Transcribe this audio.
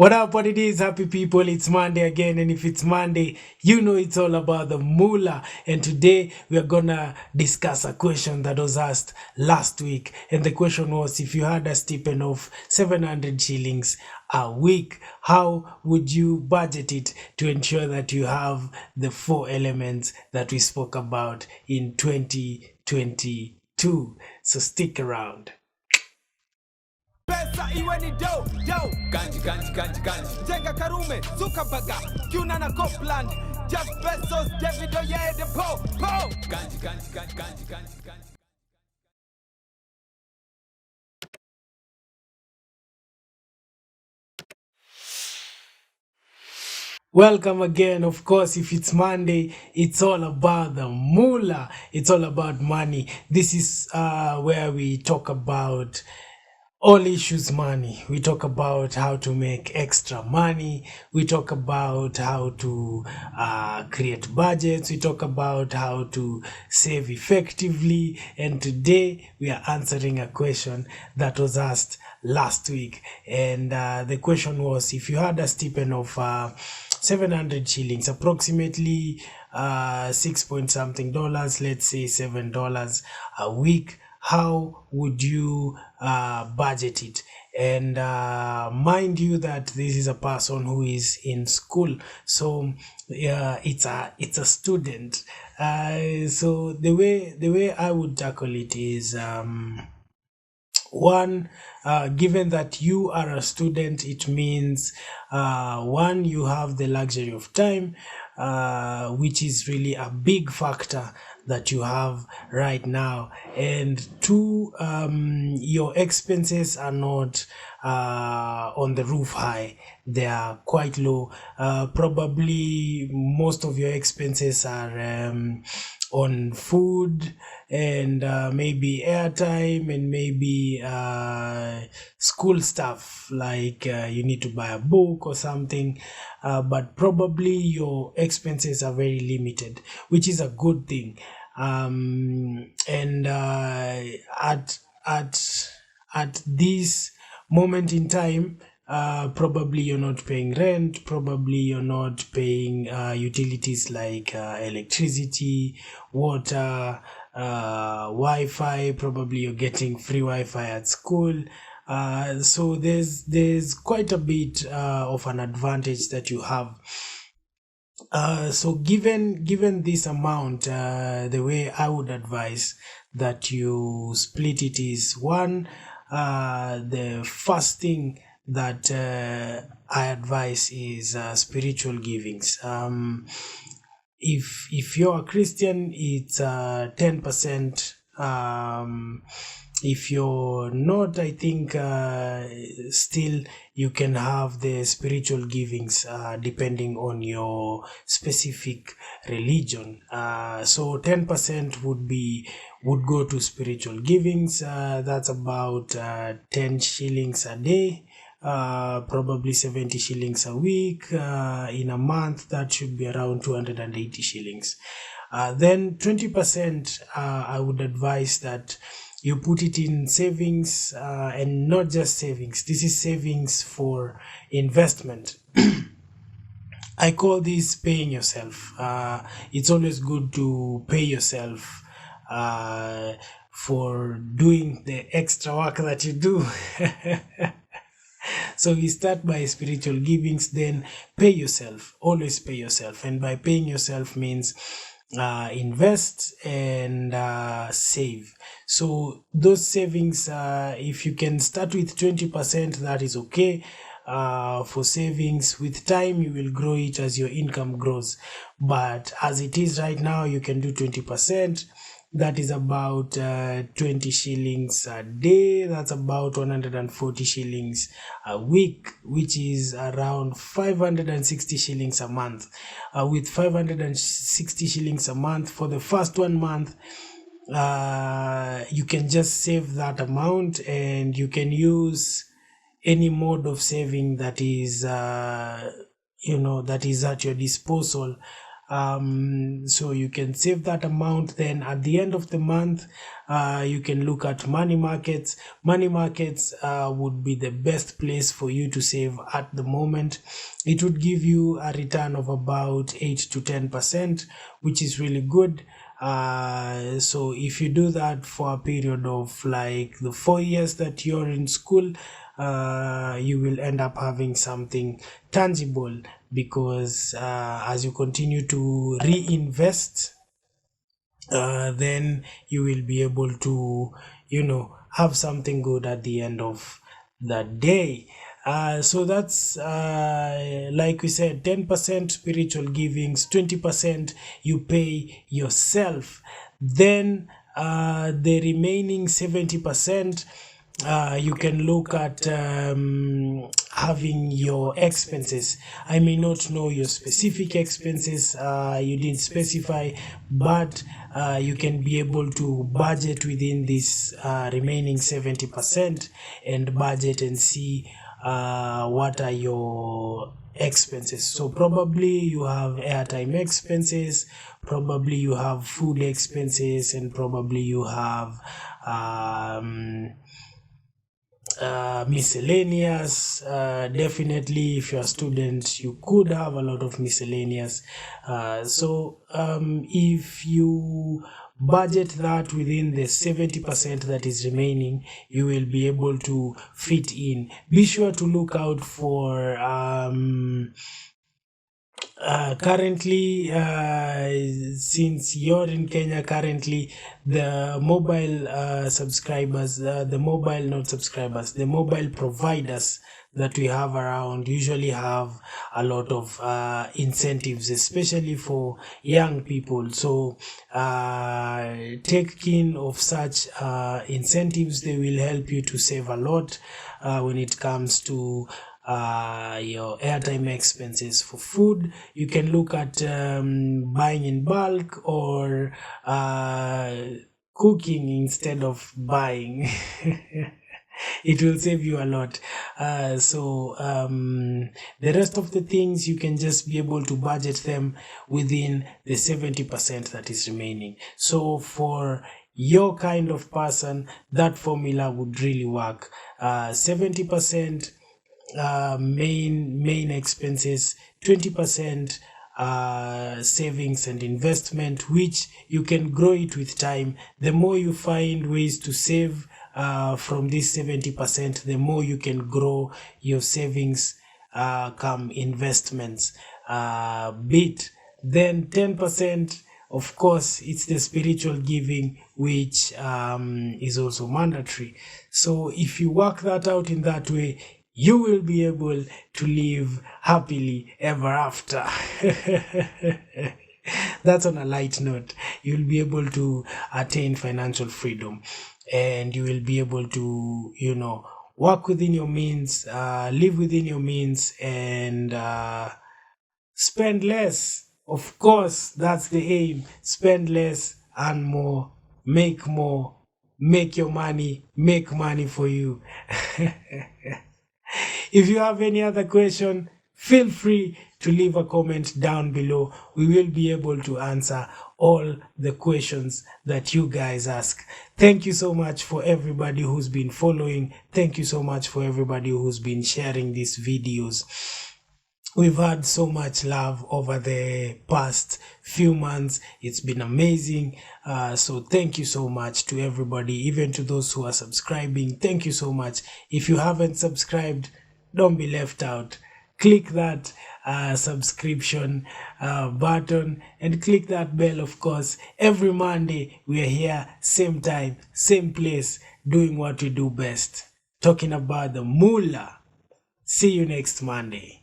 What up, what it is, happy people? It's Monday again, and if it's Monday, you know it's all about the moolah. And today we are gonna discuss a question that was asked last week. And the question was, if you had a stipend of 700 shillings a week, how would you budget it to ensure that you have the 4 elements that we spoke about in 2022? So stick around. Pesa iwe ni do ganji jenga Karume Zuckerberg Kuna na Copland Jeff Bezos David Oye de po ganji Welcome again. Of course, if it's Monday, it's all about the moolah. It's all about money. This is where we talk about all issues money. We talk about how to make extra money. We talk about how to create budgets. We talk about how to save effectively. And today we are answering a question that was asked last week. And the question was, if you had a stipend of 700 shillings, approximately 6 point something dollars, let's say $7 a week, how would you budget it? And mind you that this is a person who is in school, so it's a student. So the way I would tackle it is, one, given that you are a student, it means one, you have the luxury of time, which is really a big factor that you have right now. And two, your expenses are not on the roof high, they are quite low. Probably most of your expenses are on food and maybe airtime and maybe school stuff, like you need to buy a book or something, but probably your expenses are very limited, which is a good thing. And at this moment in time, probably you're not paying rent, probably you're not paying utilities like electricity, water, Wi-Fi, probably you're getting free Wi-Fi at school. So there's quite a bit of an advantage that you have. So given this amount, the way I would advise that you split it is, one, the first thing that I advise is spiritual givings. If you're a Christian, it's 10%. If you're not, I think still you can have the spiritual givings depending on your specific religion. So 10% would go to spiritual givings. That's about 10 shillings a day. Probably 70 shillings a week. In a month, that should be around 280 shillings. Then 20%, I would advise that you put it in savings, and not just savings. This is savings for investment. I call this paying yourself. It's always good to pay yourself for doing the extra work that you do. So we start by spiritual givings, then pay yourself. Always pay yourself. And by paying yourself means invest and save. So those savings, if you can start with 20%, that is okay. For savings, with time you will grow it as your income grows, but as it is right now, you can do 20%. That is about 20 shillings a day. That's about 140 shillings a week, which is around 560 shillings a month. With 560 shillings a month for the first 1 month, you can just save that amount, and you can use any mode of saving that is that is at your disposal. So you can save that amount. Then at the end of the month, you can look at money markets. Money markets would be the best place for you to save at the moment. It would give you a return of about 8 to 10%, which is really good. So if you do that for a period of like the 4 years that you're in school, you will end up having something tangible, because as you continue to reinvest, then you will be able to, have something good at the end of the day. So that's like we said, 10% spiritual givings, 20% you pay yourself. Then the remaining 70%, you can look at having your expenses. I may not know your specific expenses, you didn't specify, but you can be able to budget within this remaining 70% and budget and see what are your expenses. So probably you have airtime expenses, probably you have food expenses, and probably you have miscellaneous. Definitely if you're a student, you could have a lot of miscellaneous. So if you budget that within the 70% that is remaining, you will be able to fit in. Be sure to look out for currently, since you're in Kenya currently, the mobile subscribers, the mobile providers that we have around usually have a lot of incentives, especially for young people. So take keen of such incentives. They will help you to save a lot when it comes to your airtime expenses. For food, you can look at buying in bulk or cooking instead of buying. It will save you a lot. So the rest of the things, you can just be able to budget them within the 70% that is remaining. So for your kind of person, that formula would really work. 70% main expenses, 20% savings and investment, which you can grow it with time. The more you find ways to save from this 70%, the more you can grow your savings come investments bit. Then 10%, of course, it's the spiritual giving, which is also mandatory. So if you work that out in that way, you will be able to live happily ever after. That's on a light note. You'll be able to attain financial freedom, and you will be able to, work within your means, live within your means, and spend less. Of course, that's the aim. Spend less, earn more, make your money, make money for you. If you have any other question, feel free to leave a comment down below. We will be able to answer all the questions that you guys ask. Thank you so much for everybody who's been following. Thank you so much for everybody who's been sharing these videos. We've had so much love over the past few months. It's been amazing. So thank you so much to everybody, even to those who are subscribing. Thank you so much. If you haven't subscribed, don't be left out. Click that subscription button and click that bell, of course. Every Monday, we are here, same time, same place, doing what we do best, talking about the moolah. See you next Monday.